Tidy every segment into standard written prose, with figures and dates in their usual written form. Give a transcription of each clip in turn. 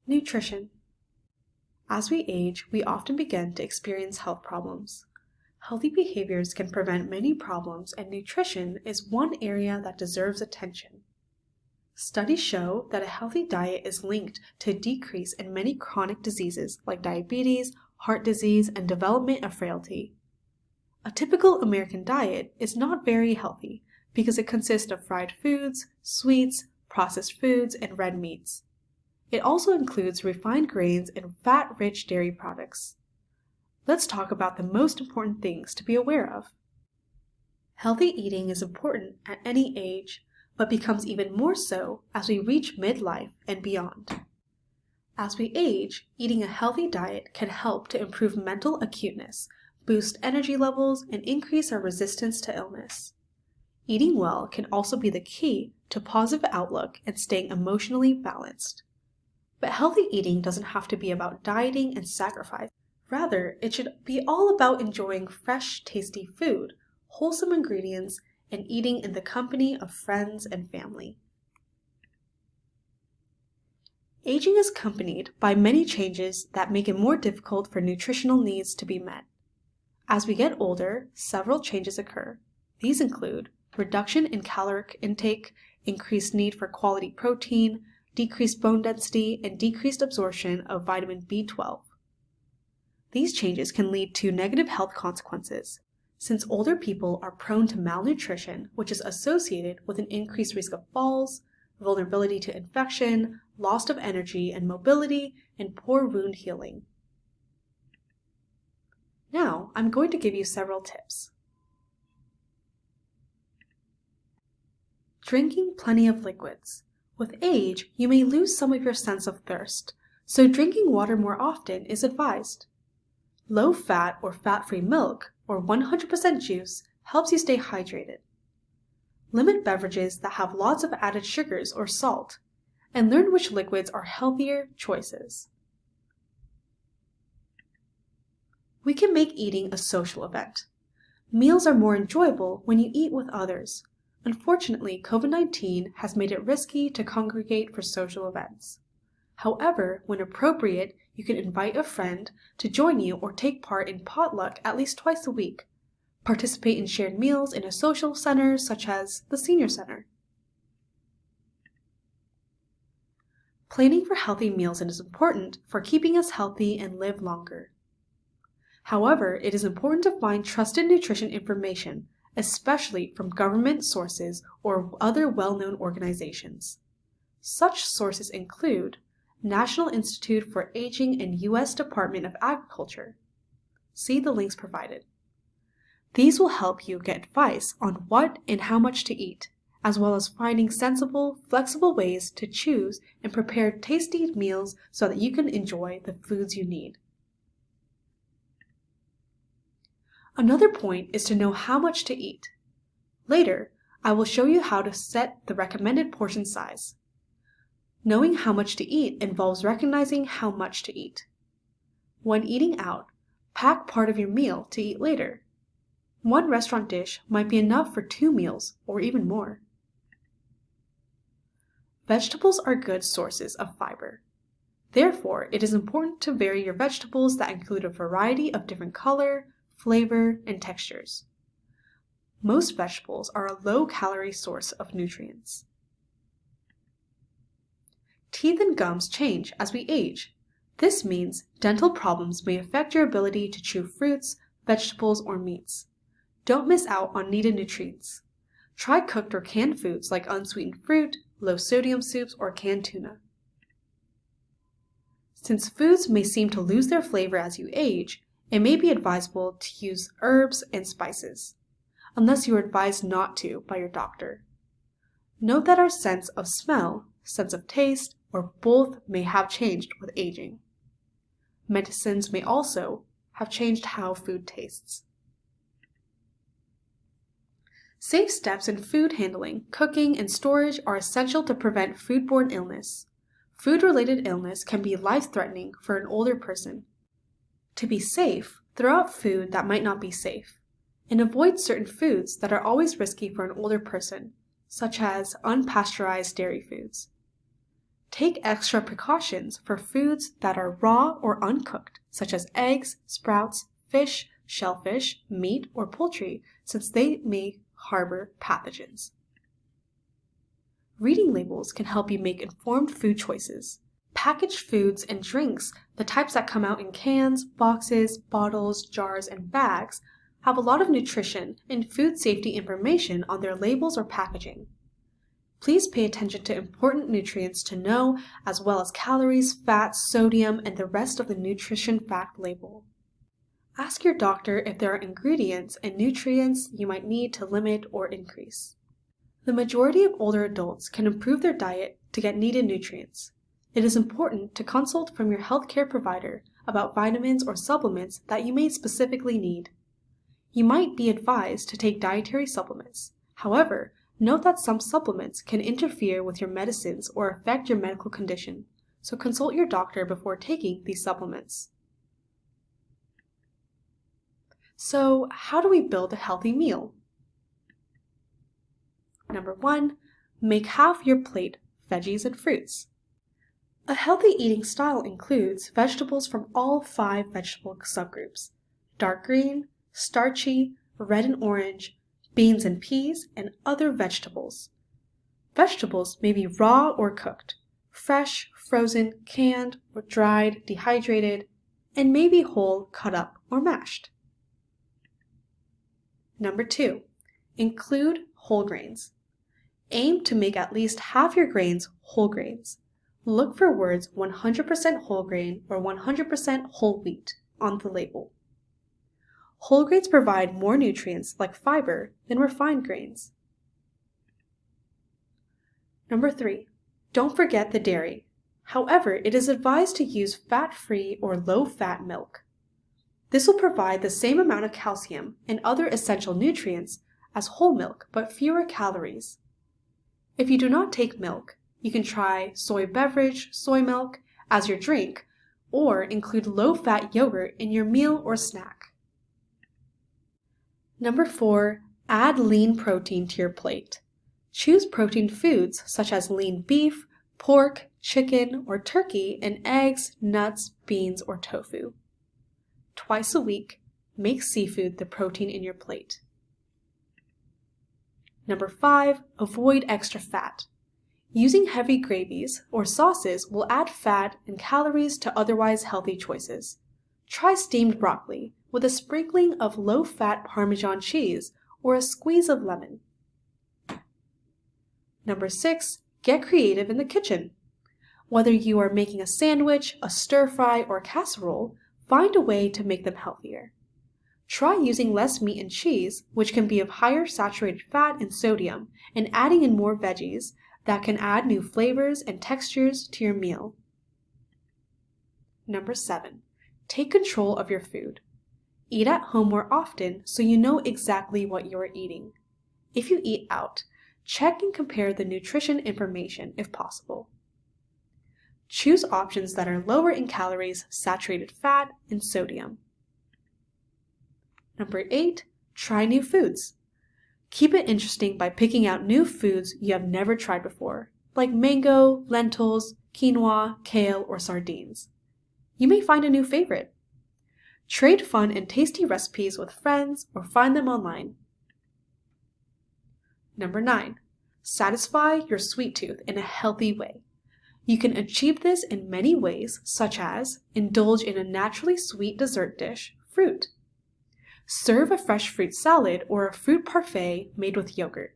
Nutrition. As we age, we often begin to experience health problems. Healthy behaviors can prevent many problems, and nutrition is one area that deserves attention. Studies show that a healthy diet is linked to a decrease in many chronic diseases like diabetes, heart disease, and development of frailty. A typical American diet is not very healthy because it consists of fried foods, sweets, processed foods, and red meats. It also includes refined grains and fat-rich dairy products. Let's talk about the most important things to be aware of. Healthy eating is important at any age, but becomes even more so as we reach midlife and beyond. As we age, eating a healthy diet can help to improve mental acuteness, boost energy levels, and increase our resistance to illness. Eating well can also be the key to positive outlook and staying emotionally balanced. But healthy eating doesn't have to be about dieting and sacrifice. Rather, it should be all about enjoying fresh, tasty food, wholesome ingredients, and eating in the company of friends and family. Aging is accompanied by many changes that make it more difficult for nutritional needs to be met. As we get older, several changes occur. These include reduction in caloric intake, increased need for quality protein, decreased bone density, and decreased absorption of vitamin B12. These changes can lead to negative health consequences, since older people are prone to malnutrition, which is associated with an increased risk of falls, vulnerability to infection, loss of energy and mobility, and poor wound healing. Now, I'm going to give you several tips. Drinking plenty of liquids. With age, you may lose some of your sense of thirst, so drinking water more often is advised. Low-fat or fat-free milk, or 100% juice, helps you stay hydrated. Limit beverages that have lots of added sugars or salt, and learn which liquids are healthier choices. We can make eating a social event. Meals are more enjoyable when you eat with others. Unfortunately, COVID-19 has made it risky to congregate for social events. However, when appropriate, you can invite a friend to join you or take part in potluck at least twice a week. Participate in shared meals in a social center such as the senior center. Planning for healthy meals is important for keeping us healthy and live longer. However, it is important to find trusted nutrition information, especially from government sources or other well-known organizations. Such sources include National Institute for Aging and U.S. Department of Agriculture. See the links provided. These will help you get advice on what and how much to eat, as well as finding sensible, flexible ways to choose and prepare tasty meals so that you can enjoy the foods you need. Another point is to know how much to eat. Later, I will show you how to set the recommended portion size. Knowing how much to eat involves recognizing how much to eat. When eating out, pack part of your meal to eat later. One restaurant dish might be enough for 2 meals or even more. Vegetables are good sources of fiber. Therefore, it is important to vary your vegetables that include a variety of different color, flavor, and textures. Most vegetables are a low-calorie source of nutrients. Teeth and gums change as we age. This means dental problems may affect your ability to chew fruits, vegetables, or meats. Don't miss out on needed nutrients. Try cooked or canned foods like unsweetened fruit, low-sodium soups, or canned tuna. Since foods may seem to lose their flavor as you age, it may be advisable to use herbs and spices, unless you are advised not to by your doctor. Note that our sense of smell, sense of taste, or both may have changed with aging. Medicines may also have changed how food tastes. Safe steps in food handling, cooking, and storage are essential to prevent foodborne illness. Food-related illness can be life-threatening for an older person. To be safe, throw out food that might not be safe, and avoid certain foods that are always risky for an older person, such as unpasteurized dairy foods. Take extra precautions for foods that are raw or uncooked, such as eggs, sprouts, fish, shellfish, meat, or poultry, since they may harbor pathogens. Reading labels can help you make informed food choices. Packaged foods and drinks, the types that come out in cans, boxes, bottles, jars, and bags, have a lot of nutrition and food safety information on their labels or packaging. Please pay attention to important nutrients to know, as well as calories, fats, sodium, and the rest of the nutrition fact label. Ask your doctor if there are ingredients and nutrients you might need to limit or increase. The majority of older adults can improve their diet to get needed nutrients. It is important to consult from your healthcare provider about vitamins or supplements that you may specifically need. You might be advised to take dietary supplements. However, note that some supplements can interfere with your medicines or affect your medical condition, so consult your doctor before taking these supplements. So, how do we build a healthy meal? Number 1, make half your plate veggies and fruits. A healthy eating style includes vegetables from all 5 vegetable subgroups: dark green, starchy, red and orange, beans and peas, and other vegetables. Vegetables may be raw or cooked, fresh, frozen, canned, or dried, dehydrated, and may be whole, cut up, or mashed. Number 2, include whole grains. Aim to make at least half your grains whole grains. Look for words 100% whole grain or 100% whole wheat on the label. Whole grains provide more nutrients like fiber than refined grains. Number 3, don't forget the dairy. However, it is advised to use fat-free or low-fat milk. This will provide the same amount of calcium and other essential nutrients as whole milk, but fewer calories. If you do not take milk, you can try soy beverage, soy milk, as your drink, or include low-fat yogurt in your meal or snack. Number 4, add lean protein to your plate. Choose protein foods such as lean beef, pork, chicken, or turkey, and eggs, nuts, beans, or tofu. Twice a week, make seafood the protein in your plate. Number 5, avoid extra fat. Using heavy gravies or sauces will add fat and calories to otherwise healthy choices. Try steamed broccoli with a sprinkling of low-fat Parmesan cheese or a squeeze of lemon. Number 6, get creative in the kitchen. Whether you are making a sandwich, a stir-fry, or casserole, find a way to make them healthier. Try using less meat and cheese, which can be of higher saturated fat and sodium, and adding in more veggies that can add new flavors and textures to your meal. Number 7, take control of your food. Eat at home more often so you know exactly what you are eating. If you eat out, check and compare the nutrition information if possible. Choose options that are lower in calories, saturated fat, and sodium. Number 8, try new foods. Keep it interesting by picking out new foods you have never tried before, like mango, lentils, quinoa, kale, or sardines. You may find a new favorite. Trade fun and tasty recipes with friends or find them online. Number 9, satisfy your sweet tooth in a healthy way. You can achieve this in many ways, such as indulge in a naturally sweet dessert dish, fruit. Serve a fresh fruit salad or a fruit parfait made with yogurt.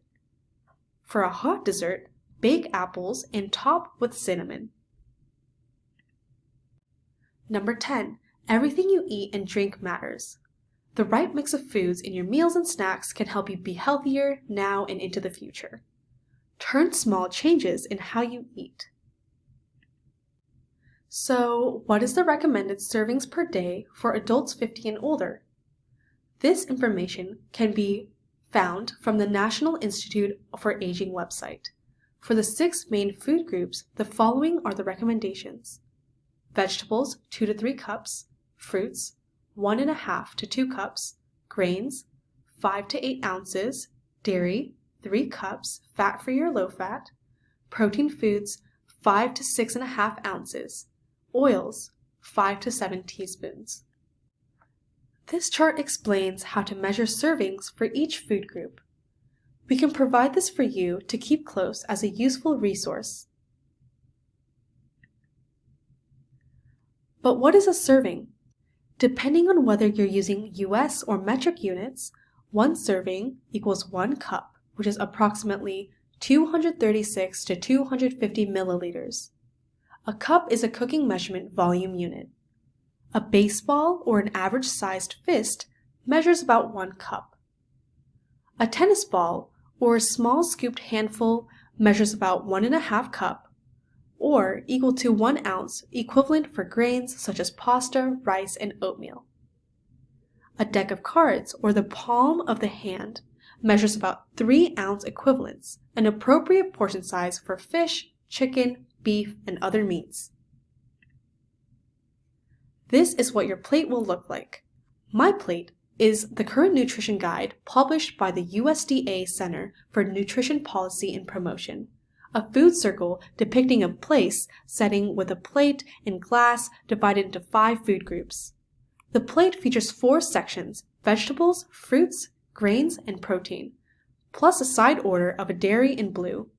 For a hot dessert, bake apples and top with cinnamon. Number 10, everything you eat and drink matters. The right mix of foods in your meals and snacks can help you be healthier now and into the future. Turn small changes in how you eat. So, what is the recommended servings per day for adults 50 and older? This information can be found from the National Institute for Aging website. For the 6 main food groups, the following are the recommendations: vegetables, 2 to 3 cups, fruits, 1.5 to 2 cups, grains, 5 to 8 ounces, dairy, 3 cups, fat-free or low-fat, protein foods, 5 to 6.5 ounces. Oils, 5 to 7 teaspoons. This chart explains how to measure servings for each food group. We can provide this for you to keep close as a useful resource. But what is a serving? Depending on whether you're using US or metric units, 1 serving equals 1 cup, which is approximately 236 to 250 milliliters. A cup is a cooking measurement volume unit. A baseball or an average-sized fist measures about 1 cup. A tennis ball or a small scooped handful measures about 1.5 cup, or equal to 1 ounce, equivalent for grains such as pasta, rice, and oatmeal. A deck of cards, or the palm of the hand, measures about 3 ounce equivalents, an appropriate portion size for fish, chicken, beef, and other meats. This is what your plate will look like. My plate is the current nutrition guide published by the USDA Center for Nutrition Policy and Promotion, a food circle depicting a place setting with a plate and glass divided into 5 food groups. The plate features 4 sections: vegetables, fruits, grains, and protein, plus a side order of a dairy in blue.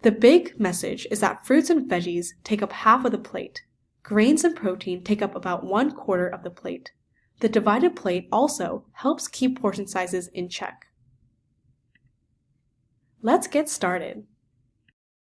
The big message is that fruits and veggies take up half of the plate. Grains and protein take up about 1/4 of the plate. The divided plate also helps keep portion sizes in check. Let's get started.